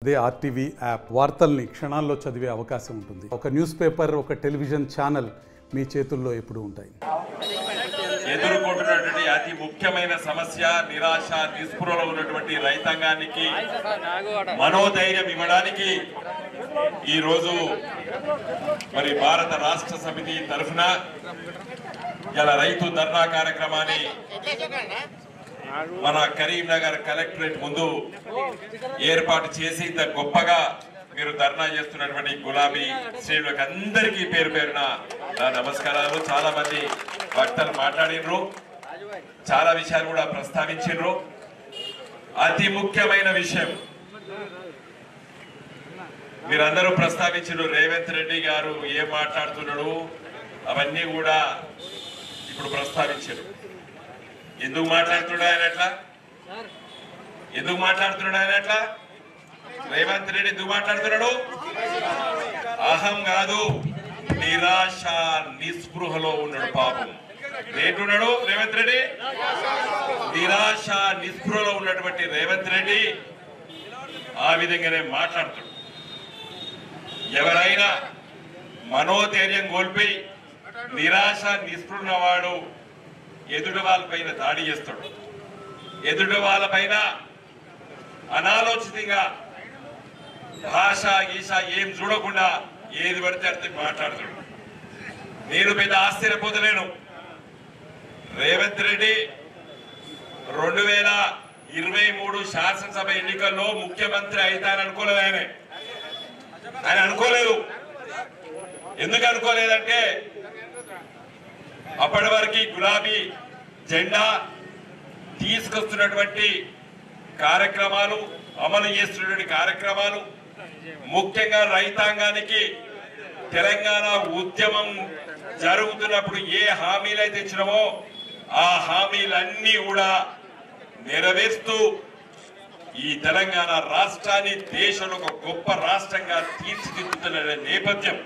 అదే RTV app వార్తల్ని క్షణాల్లో చదివే అవకాశం ఉంటుంది. ఒక న్యూస్ పేపర్, ఒక టెలివిజన్ ఛానల్ మీ చేతుల్లో ఎప్పుడూ ఉంటాయి. ఎదుర్కొంటున్నటువంటి అతి ముఖ్యమైన సమస్య నిరాశ నిస్పృహలో ఉన్నటువంటి రైతాంగానికి మనోధైర్యం ఇవ్వడానికి ఈరోజు మరి భారత రాష్ట్ర సమితి తరఫున ఇలా రైతు ధర్నా కార్యక్రమాన్ని మన కరీంనగర్ కలెక్టరేట్ ముందు ఏర్పాటు చేసి ఇంత గొప్పగా మీరు ధర్నా చేస్తున్నటువంటి గులాబీ శ్రేణులకు అందరికీ పేరు పేరున నా నమస్కారాలు. చాలా మంది వక్తలు మాట్లాడినరు, చాలా విషయాలు కూడా ప్రస్తావించారు. అతి ముఖ్యమైన విషయం మీరందరూ ప్రస్తావించారు. రేవంత్ రెడ్డి గారు ఏం మాట్లాడుతున్నాడు అవన్నీ కూడా ఇప్పుడు ప్రస్తావించారు. ఎందుకు మాట్లాడుతున్నాడు ఆయన అట్లా? ఎందుకు మాట్లాడుతున్నాడు ఆయన అట్లా? రేవంత్ రెడ్డి ఎందుకు మాట్లాడుతున్నాడు? అహం కాదు, నిరాశ నిస్పృహలో ఉన్నాడు. పాపం ఏంటున్నాడు రేవంత్ రెడ్డి? నిరాశ నిస్పృహలో ఉన్నటువంటి రేవంత్ రెడ్డి ఆ విధంగానే మాట్లాడుతాడు. ఎవరైనా మనోధైర్యం కోల్పోయి నిరాశ నిస్పృహ వాడు ఎదుటి వాళ్ళపైన దాడి చేస్తాడు. ఎదుటి వాళ్ళపైన అనాలోచితంగా భాష గీష ఏం చూడకుండా ఏది పడితే అర్థం మాట్లాడతాడు. నేను పెద్ద ఆశ్చర్యపోతలేను. రేవంత్ రెడ్డి 2023 శాసనసభ ఎన్నికల్లో ముఖ్యమంత్రి అవుతానని అనుకోలేదు. ఆయన అనుకోలేదు. ఎందుకు అనుకోలేదంటే అప్పటి వరకు గులాబీ జెండా తీసుకొస్తున్నటువంటి కార్యక్రమాలు, అమలు చేస్తున్నటువంటి కార్యక్రమాలు, ముఖ్యంగా రైతాంగానికి తెలంగాణ ఉద్యమం జరుగుతున్నప్పుడు ఏ హామీలు అయితే ఇచ్చినామో ఆ హామీలన్నీ కూడా నెరవేరుస్తూ ఈ తెలంగాణ రాష్ట్రాన్ని దేశంలో ఒక గొప్ప రాష్ట్రంగా తీర్చిదిద్దుతున్న నేపథ్యం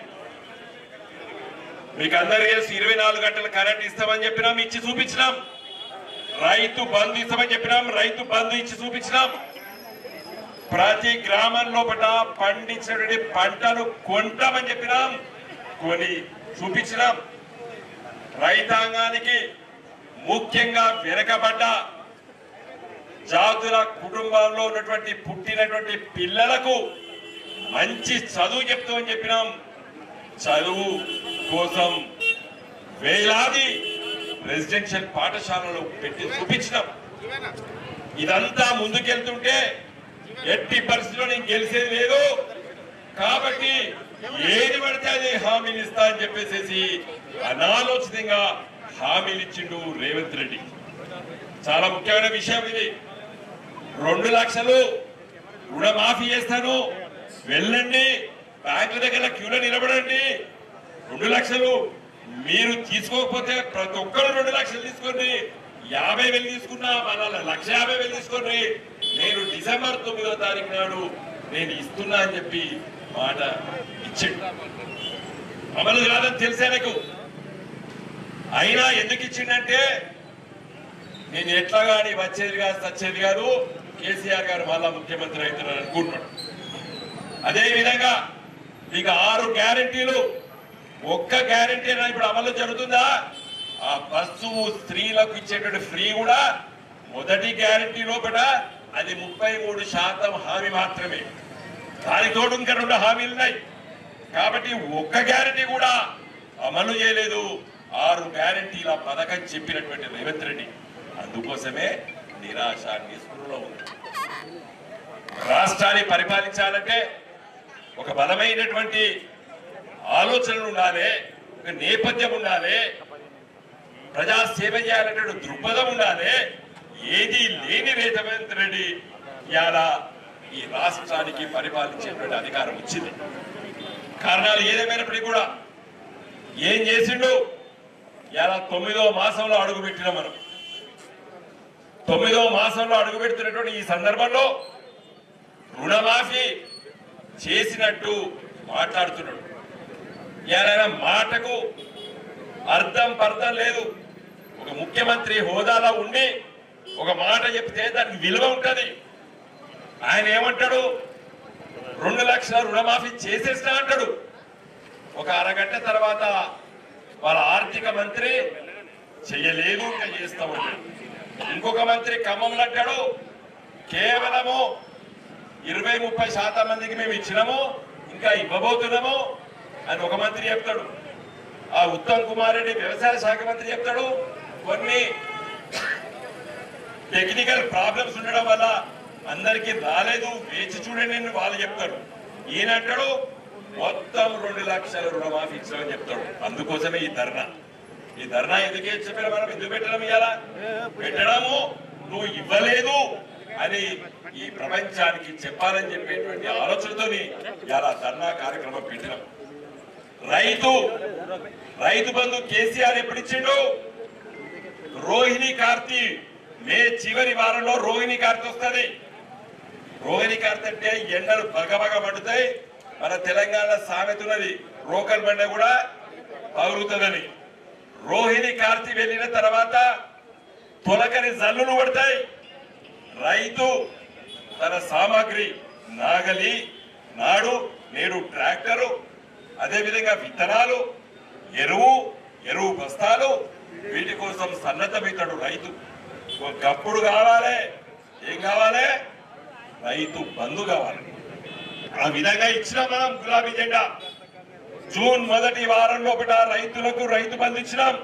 మీకు అందరికీ 24 గంటల కరెంట్ ఇస్తామని చెప్పినాం, ఇచ్చి చూపించినాం. రైతు బంధు ఇస్తామని చెప్పినాం, రైతు బంధు ఇచ్చి చూపించినాం. ప్రతి గ్రామం లోపల పండించినటువంటి పంటను కొంటామని చెప్పినాం, కొని చూపించినాం. రైతాంగానికి ముఖ్యంగా వెనకబడ్డ జాతుల కుటుంబాల్లో ఉన్నటువంటి పుట్టినటువంటి పిల్లలకు మంచి చదువు చెప్తామని చెప్పినాం. చదువు కోసం వేలాది రెసిడెన్షియల్ పాఠశాలలు పెట్టి చూపించినాం. ఇదంతా ముందుకెళ్తుంటే ఎట్టి పరిస్థితుల్లో నేను గెలిచేది లేదు కాబట్టి ఏది పడితే అది హామీలు ఇస్తా అని చెప్పేసి అనాలోచితంగా హామీలు ఇచ్చిండు రేవంత్ రెడ్డి. చాలా ముఖ్యమైన విషయం ఇది. 2 లక్షలు రుణమాఫీ చేస్తాను, వెళ్ళండి బ్యాంకుల దగ్గర క్యూలో నిలబడండి. 2 లక్షలు మీరు తీసుకోకపోతే ప్రతి ఒక్కరు 2 లక్షలు తీసుకోండి. 50,000 తీసుకున్నా మన 1,50,000 తీసుకోండి. నేను డిసెంబర్ 9వ తారీఖు నాడు నేను ఇస్తున్నా అని చెప్పి మాట ఇచ్చిండు. అమలు కాదని తెలిసే నాకు. అయినా ఎందుకు ఇచ్చిండంటే నేను ఎట్లా కానీ వచ్చేది కాదు సచ్చేది కాదు, కేసీఆర్ గారు మళ్ళా ముఖ్యమంత్రి అవుతున్నారు అనుకుంటున్నాడు. అదే విధంగా మీకు 6 గ్యారెంటీలు, ఒక్క గ్యారెంటీ ఇప్పుడు అమలు జరుగుతుందా? ఆ బస్సు స్త్రీలకు ఇచ్చేటువంటి ఫ్రీ కూడా మొదటి గ్యారెంటీ లోపల అది 33% హామీ మాత్రమే. దానికి తోడు ఇంకా 2 హామీలు ఉన్నాయి. కాబట్టి ఒక్క గ్యారెంటీ కూడా అమలు చేయలేదు. 6 గ్యారెంటీల పథకం చెప్పినటువంటి రేవంత్ రెడ్డి అందుకోసమే నిరాశ నిస్పృహలో ఉంది. రాష్ట్రాన్ని పరిపాలించాలంటే ఒక బలమైనటువంటి ఆలోచనలు ఉండాలి, ఒక నేపథ్యం ఉండాలి, ప్రజా సేవ చేయాలంటే దృక్పథం ఉండాలి. ఏది లేని రేవంత్ రెడ్డి ఇవాళ ఈ రాష్ట్రానికి పరిపాలించేటువంటి అధికారం వచ్చింది. కారణాలు ఏదేమైనప్పటికీ కూడా ఏం చేసిండు? ఇవాళ 9వ మాసంలో అడుగుపెట్టినాం మనం. 9వ మాసంలో అడుగుపెడుతున్నటువంటి ఈ సందర్భంలో రుణమాఫీ చేసినట్టు మాట్లాడుతున్నాడు. ఏదైనా మాటకు అర్థం పర్థం లేదు. ఒక ముఖ్యమంత్రి హోదాలో ఉండి ఒక మాట చెప్తే దానికి విలువ ఉంటది. ఆయన ఏమంటాడు? 2 లక్షల రుణమాఫీ చేసేసినా అంటాడు. ఒక అరగంట తర్వాత వాళ్ళ ఆర్థిక మంత్రి చెయ్యలేదు, ఇంకా చేస్తా ఉంటాడు. ఇంకొక మంత్రి ఖమ్మంలో అంటాడు కేవలము 20-30% మందికి మేము ఇచ్చినాము, ఇంకా ఇవ్వబోతున్నాము అని ఒక మంత్రి చెప్తాడు. ఆ ఉత్తమ్ కుమార్ రెడ్డి వ్యవసాయ శాఖ మంత్రి చెప్తాడు కొన్ని టెక్నికల్ ప్రాబ్లమ్స్ ఉండడం వల్ల అందరికీ రాలేదు, వేచి చూడండి అని వాళ్ళు చెప్తాడు. ఈయన అంటాడు మొత్తం 2 లక్షల రుణమాఫీ ఇచ్చామని చెప్తాడు. అందుకోసమే ఈ ధర్నా ఎందుకే చెప్పారు, మనం ఎందుకు పెట్టడం, ఇవాళ పెట్టడము నువ్వు ఇవ్వలేదు అని ఈ ప్రపంచానికి చెప్పాలని చెప్పేటువంటి ఆలోచనతోని ఇవాళ ధర్నా కార్యక్రమం పెట్టినాం. రైతు బంధు కేసీఆర్ ఎప్పుడు ఇచ్చిండు? రోహిణి కార్తీ మే చివరి వారంలో రోహిణి కార్తీ వస్తుంది. రోహిణి కార్తీ అంటే ఎండలు బగబగ పడుతాయి. మన తెలంగాణ సామెత ఉన్నది, రోకల్ బండ కూడా పగులుతుందని. రోహిణి కార్తీ వెళ్ళిన తర్వాత తొలకరి జల్లులు పడతాయి. రైతు తన సామాగ్రి నాగలి, నాడు, నేడు ట్రాక్టరు, అదేవిధంగా విత్తనాలు, ఎరువు బస్తాలు, వీటి కోసం సన్నద్ధమవుతాడు రైతు. ఒకప్పుడు కావాలి, ఏం కావాలి? రైతు బంధు కావాలి. ఆ విధంగా ఇచ్చినాం మనం గులాబీ జెండా. జూన్ మొదటి వారం లోపల రైతులకు రైతు బంధు ఇచ్చినాం.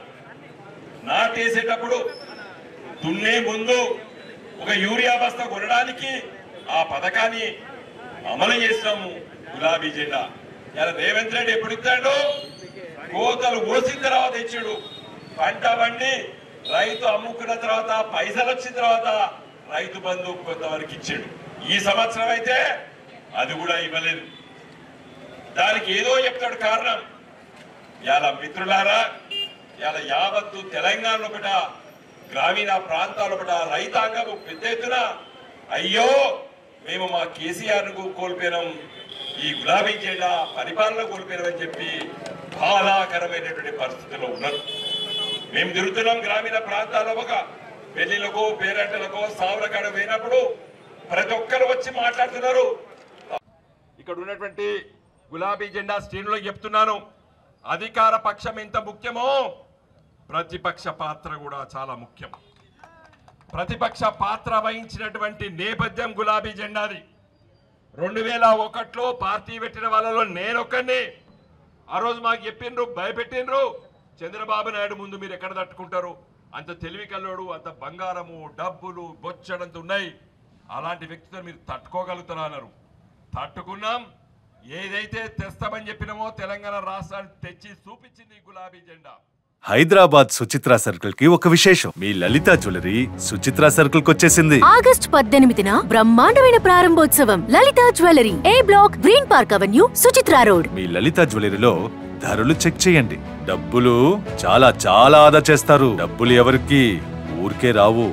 నాటేసేటప్పుడు దున్నే ముందు ఒక యూరియా బస్తా కొనడానికి ఆ పథకాన్ని అమలు చేసినాము గులాబీ జెండా. ఇలా రేవంత్ రెడ్డి ఎప్పుడు ఇస్తాడు? కోతలు కోసిన తర్వాత ఇచ్చాడు. పంట పండి రైతు అమ్ముకున్న తర్వాత పైసలు వచ్చిన తర్వాత రైతు బంధు కొంతవరకు ఇచ్చాడు. ఈ సంవత్సరం అయితే అది కూడా ఇవ్వలేదు. దానికి ఏదో చెప్తాడు కారణం. ఇలా మిత్రులారా, ఇలా యావత్తు తెలంగాణలో ఒకట గ్రామీణ ప్రాంతాల ఒకట రైతాంగం పెద్ద ఎత్తున అయ్యో మేము మా కేసీఆర్ ను కోల్పోయినాం, ఈ గులాబీ జెండా పరిపాలన కోల్పోయినామని చెప్పి బాధాకరమైనటువంటి పరిస్థితుల్లో ఉన్నారు. మేము తిరుగుతున్నాం గ్రామీణ ప్రాంతాల్లో, ఒక పెళ్లిలకు, పేరంటలకు, సావులకాడ పోయినప్పుడు ప్రతి ఒక్కరు వచ్చి మాట్లాడుతున్నారు. ఇక్కడ ఉన్నటువంటి గులాబీ జెండా శ్రేణులకు చెప్తున్నాను, అధికార పక్షం ఎంత ముఖ్యమో ప్రతిపక్ష పాత్ర కూడా చాలా ముఖ్యం. ప్రతిపక్ష పాత్ర వహించినటువంటి నేపథ్యం గులాబీ జెండాది. 2001లో పార్టీ పెట్టిన వాళ్ళలో నేనొక్కడిని. ఆ రోజు మాకు చెప్పిండ్రు, భయపెట్టిండ్రు, చంద్రబాబు నాయుడు ముందు మీరు ఎక్కడ తట్టుకుంటారు, అంత తెలివి కల్లోడు, అంత బంగారము, డబ్బులు బొచ్చడంత ఉన్నాయి, అలాంటి వ్యక్తితో మీరు తట్టుకోగలుగుతారా అన్నారు. తట్టుకున్నాం. ఏదైతే తెస్తామని చెప్పినామో తెలంగాణ రాష్ట్రాన్ని తెచ్చి చూపించింది గులాబీ జెండా. హైదరాబాద్ సుచిత్ర సర్కిల్ కి ఒక విశేషం. మీ లలిత జ్యువెలరీ సుచిత్ర సర్కిల్ కి వచ్చేసింది. ఆగస్టు 18న బ్రహ్మాండమైన ప్రారంభోత్సవం. Lalitha Jewellery, A block, Green Park Avenue, Suchitra Road. మీ లలిత జ్యువెలరీలో ధరలు చెక్ చేయండి. డబ్బులు చాలా చాలా ఆదా చేస్తారు. డబ్బులు ఎవరికి ఊరికే రావు.